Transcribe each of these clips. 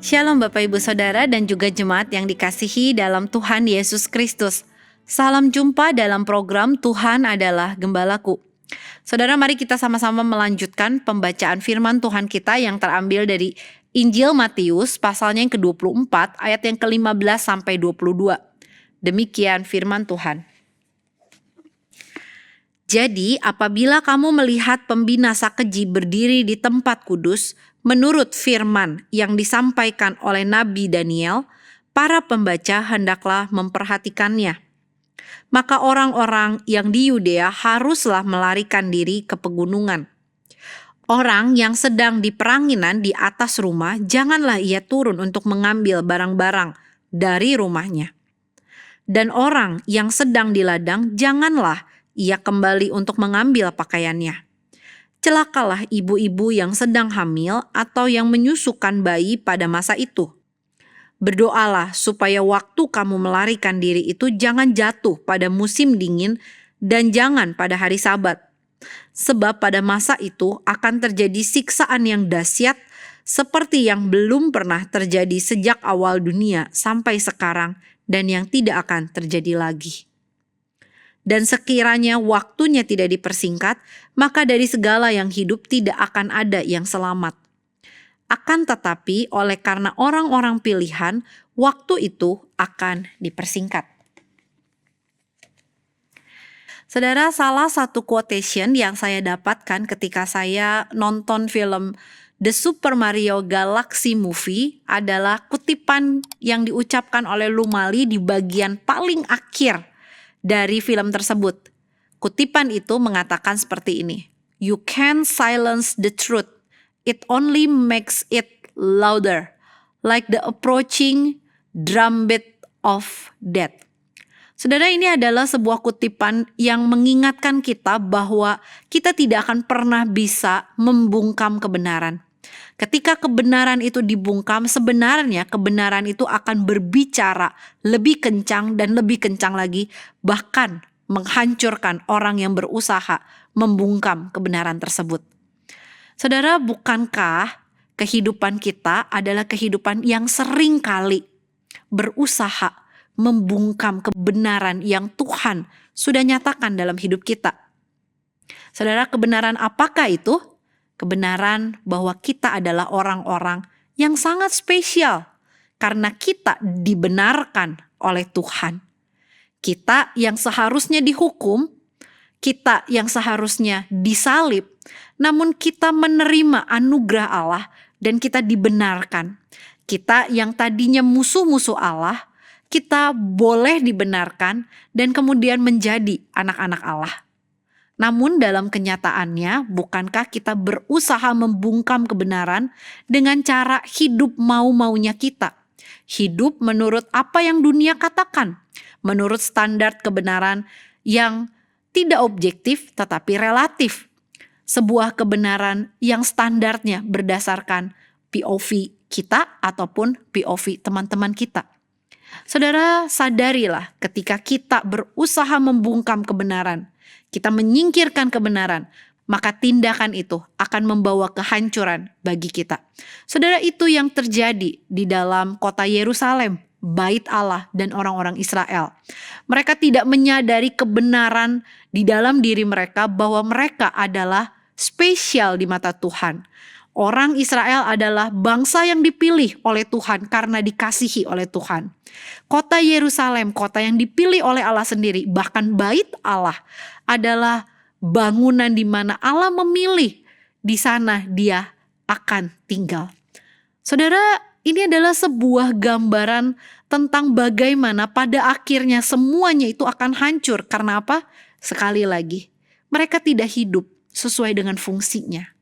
Shalom Bapak Ibu Saudara dan juga jemaat yang dikasihi dalam Tuhan Yesus Kristus. Salam jumpa dalam program Tuhan adalah Gembalaku. Saudara, mari kita sama-sama melanjutkan pembacaan firman Tuhan kita yang terambil dari Injil Matius pasalnya yang ke-24 ayat yang ke-15 sampai 22. Demikian firman Tuhan. Jadi, apabila kamu melihat pembinasa keji berdiri di tempat kudus, menurut firman yang disampaikan oleh Nabi Daniel, para pembaca hendaklah memperhatikannya. Maka orang-orang yang di Yudea haruslah melarikan diri ke pegunungan. Orang yang sedang di peranginan di atas rumah, janganlah ia turun untuk mengambil barang-barang dari rumahnya. Dan orang yang sedang di ladang, janganlah ia kembali untuk mengambil pakaiannya. Celakalah ibu-ibu yang sedang hamil atau yang menyusukan bayi pada masa itu. Berdoalah supaya waktu kamu melarikan diri itu jangan jatuh pada musim dingin dan jangan pada hari Sabat. Sebab pada masa itu akan terjadi siksaan yang dahsyat seperti yang belum pernah terjadi sejak awal dunia sampai sekarang dan yang tidak akan terjadi lagi. Dan sekiranya waktunya tidak dipersingkat, maka dari segala yang hidup tidak akan ada yang selamat. Akan tetapi oleh karena orang-orang pilihan, waktu itu akan dipersingkat. Saudara, salah satu quotation yang saya dapatkan ketika saya nonton film The Super Mario Galaxy Movie adalah kutipan yang diucapkan oleh Lumali di bagian paling akhir dari film tersebut. Kutipan itu mengatakan seperti ini. You can't silence the truth. It only makes it louder. Like the approaching drumbeat of death. Saudara, ini adalah sebuah kutipan yang mengingatkan kita bahwa kita tidak akan pernah bisa membungkam kebenaran. Ketika kebenaran itu dibungkam, sebenarnya kebenaran itu akan berbicara lebih kencang dan lebih kencang lagi, bahkan menghancurkan orang yang berusaha membungkam kebenaran tersebut. Saudara, bukankah kehidupan kita adalah kehidupan yang sering kali berusaha membungkam kebenaran yang Tuhan sudah nyatakan dalam hidup kita? Saudara, kebenaran apakah itu? Kebenaran bahwa kita adalah orang-orang yang sangat spesial karena kita dibenarkan oleh Tuhan. Kita yang seharusnya dihukum, kita yang seharusnya disalib, namun kita menerima anugerah Allah dan kita dibenarkan. Kita yang tadinya musuh-musuh Allah, kita boleh dibenarkan dan kemudian menjadi anak-anak Allah. Namun dalam kenyataannya, bukankah kita berusaha membungkam kebenaran dengan cara hidup mau-maunya kita? Hidup menurut apa yang dunia katakan, menurut standar kebenaran yang tidak objektif tetapi relatif. Sebuah kebenaran yang standarnya berdasarkan POV kita ataupun POV teman-teman kita. Saudara, sadarilah ketika kita berusaha membungkam kebenaran, kita menyingkirkan kebenaran, maka tindakan itu akan membawa kehancuran bagi kita. Saudara, itu yang terjadi di dalam kota Yerusalem, bait Allah dan orang-orang Israel. Mereka tidak menyadari kebenaran di dalam diri mereka bahwa mereka adalah spesial di mata Tuhan. Orang Israel adalah bangsa yang dipilih oleh Tuhan karena dikasihi oleh Tuhan. Kota Yerusalem, kota yang dipilih oleh Allah sendiri, bahkan bait Allah adalah bangunan di mana Allah memilih di sana dia akan tinggal. Saudara, ini adalah sebuah gambaran tentang bagaimana pada akhirnya semuanya itu akan hancur. Karena apa? Sekali lagi, mereka tidak hidup sesuai dengan fungsinya.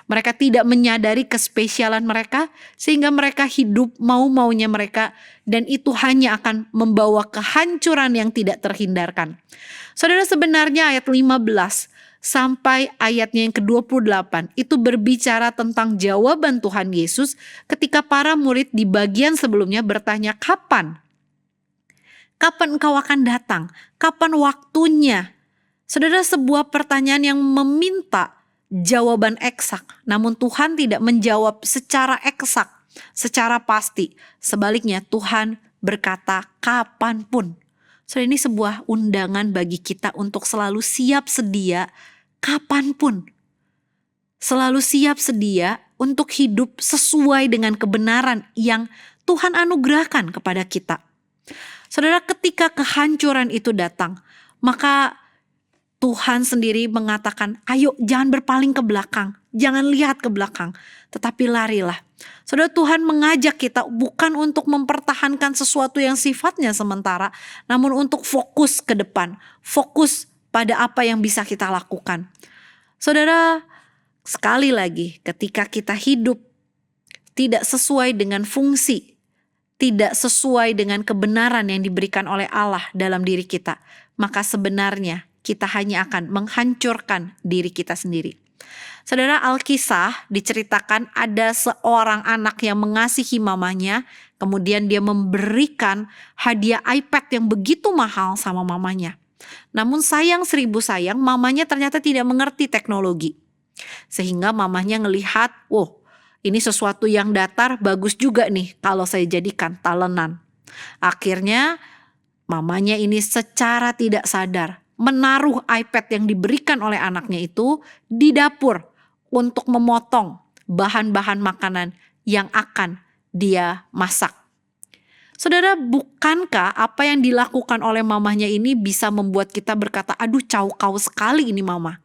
Mereka tidak menyadari kespesialan mereka sehingga mereka hidup mau-maunya mereka dan itu hanya akan membawa kehancuran yang tidak terhindarkan. Saudara, sebenarnya ayat 15 sampai ayatnya yang ke-28 itu berbicara tentang jawaban Tuhan Yesus ketika para murid di bagian sebelumnya bertanya, kapan? Kapan engkau akan datang? Kapan waktunya? Saudara, sebuah pertanyaan yang meminta jawaban eksak, namun Tuhan tidak menjawab secara eksak. secara pasti. Sebaliknya Tuhan berkata kapanpun. Saudara, ini sebuah undangan bagi kita untuk selalu siap sedia kapanpun. Selalu siap sedia untuk hidup sesuai dengan kebenaran yang Tuhan anugerahkan kepada kita. Saudara, ketika kehancuran itu datang, maka Tuhan sendiri mengatakan, ayo jangan berpaling ke belakang, jangan lihat ke belakang, tetapi larilah. Saudara, Tuhan mengajak kita bukan untuk mempertahankan sesuatu yang sifatnya sementara, namun untuk fokus ke depan, fokus pada apa yang bisa kita lakukan. Saudara, sekali lagi, ketika kita hidup tidak sesuai dengan fungsi, tidak sesuai dengan kebenaran yang diberikan oleh Allah dalam diri kita, maka sebenarnya kita hanya akan menghancurkan diri kita sendiri. Saudara, Alkisah diceritakan ada seorang anak yang mengasihi mamanya, kemudian dia memberikan hadiah iPad yang begitu mahal sama mamanya. Namun sayang seribu sayang, mamanya ternyata tidak mengerti teknologi. Sehingga mamanya ngelihat, ini sesuatu yang datar, bagus juga nih kalau saya jadikan talenan. Akhirnya mamanya ini secara tidak sadar menaruh iPad yang diberikan oleh anaknya itu di dapur untuk memotong bahan-bahan makanan yang akan dia masak. Saudara, bukankah apa yang dilakukan oleh mamanya ini bisa membuat kita berkata, aduh kau sekali ini mama.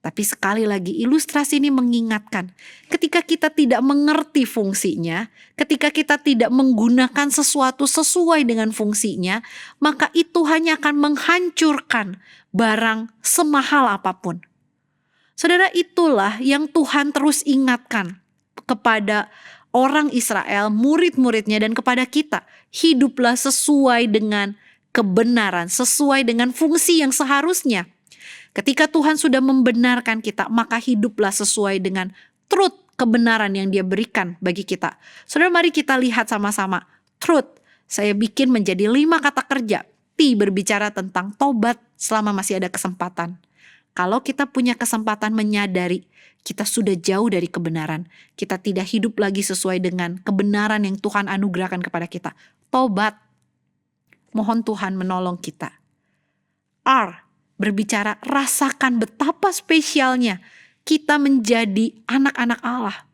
Tapi sekali lagi ilustrasi ini mengingatkan, ketika kita tidak mengerti fungsinya, ketika kita tidak menggunakan sesuatu sesuai dengan fungsinya, maka itu hanya akan menghancurkan barang semahal apapun. Saudara, itulah yang Tuhan terus ingatkan kepada orang Israel, murid-muridnya dan kepada kita. Hiduplah sesuai dengan kebenaran, sesuai dengan fungsi yang seharusnya. Ketika Tuhan sudah membenarkan kita, maka hiduplah sesuai dengan truth, kebenaran yang Dia berikan bagi kita. Saudara, mari kita lihat sama-sama. Truth, saya bikin menjadi 5 kata kerja. T berbicara tentang tobat selama masih ada kesempatan. Kalau kita punya kesempatan menyadari kita sudah jauh dari kebenaran, kita tidak hidup lagi sesuai dengan kebenaran yang Tuhan anugerahkan kepada kita. Tobat, mohon Tuhan menolong kita. R berbicara rasakan betapa spesialnya kita menjadi anak-anak Allah.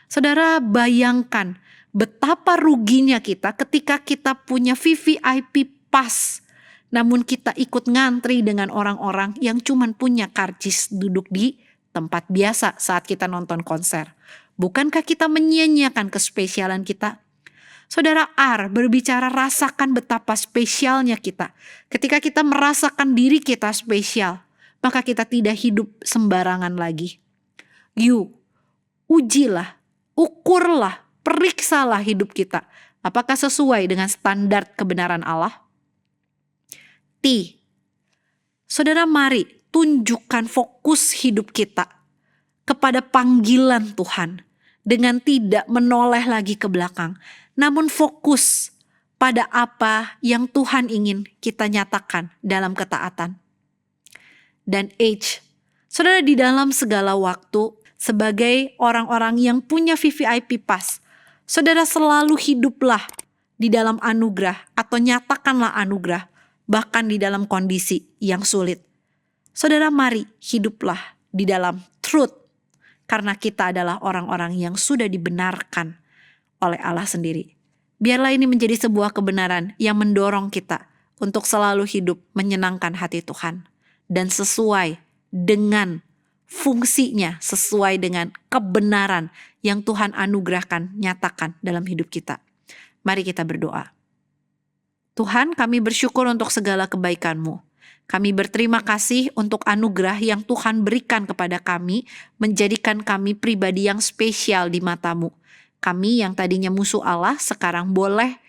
Saudara, bayangkan betapa ruginya kita ketika kita punya VVIP pass, namun kita ikut ngantri dengan orang-orang yang cuman punya karcis duduk di tempat biasa saat kita nonton konser. Bukankah kita menyia-nyiakan kespesialan kita? Saudara, R berbicara rasakan betapa spesialnya kita. Ketika kita merasakan diri kita spesial, maka kita tidak hidup sembarangan lagi. U, ujilah, ukurlah, periksalah hidup kita. Apakah sesuai dengan standar kebenaran Allah? T, saudara, mari tunjukkan fokus hidup kita kepada panggilan Tuhan dengan tidak menoleh lagi ke belakang, namun fokus pada apa yang Tuhan ingin kita nyatakan dalam ketaatan. Dan H, saudara, di dalam segala waktu sebagai orang-orang yang punya VVIP pass, saudara selalu hiduplah di dalam anugerah atau nyatakanlah anugerah bahkan di dalam kondisi yang sulit. Saudara, mari hiduplah di dalam truth karena kita adalah orang-orang yang sudah dibenarkan oleh Allah sendiri. Biarlah ini menjadi sebuah kebenaran yang mendorong kita untuk selalu hidup menyenangkan hati Tuhan dan sesuai dengan fungsinya, sesuai dengan kebenaran yang Tuhan anugerahkan, nyatakan dalam hidup kita. Mari kita berdoa. Tuhan, kami bersyukur untuk segala kebaikan-Mu. Kami berterima kasih untuk anugerah yang Tuhan berikan kepada kami, menjadikan kami pribadi yang spesial di mata-Mu. Kami yang tadinya musuh Allah sekarang boleh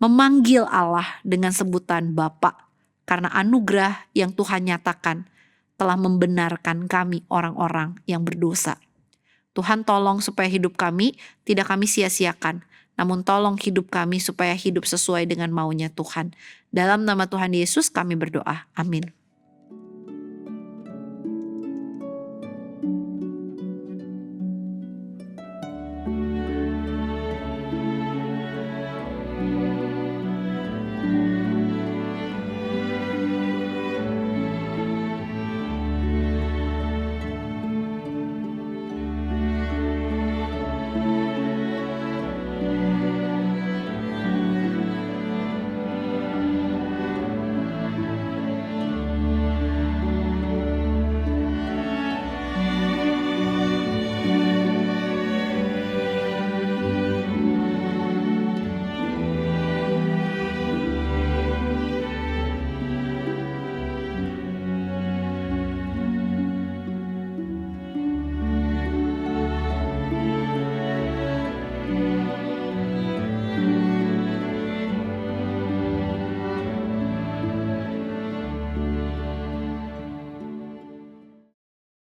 memanggil Allah dengan sebutan Bapa, karena anugerah yang Tuhan nyatakan telah membenarkan kami orang-orang yang berdosa. Tuhan, tolong supaya hidup kami tidak kami sia-siakan, namun tolong hidup kami supaya hidup sesuai dengan maunya Tuhan. Dalam nama Tuhan Yesus kami berdoa. Amin.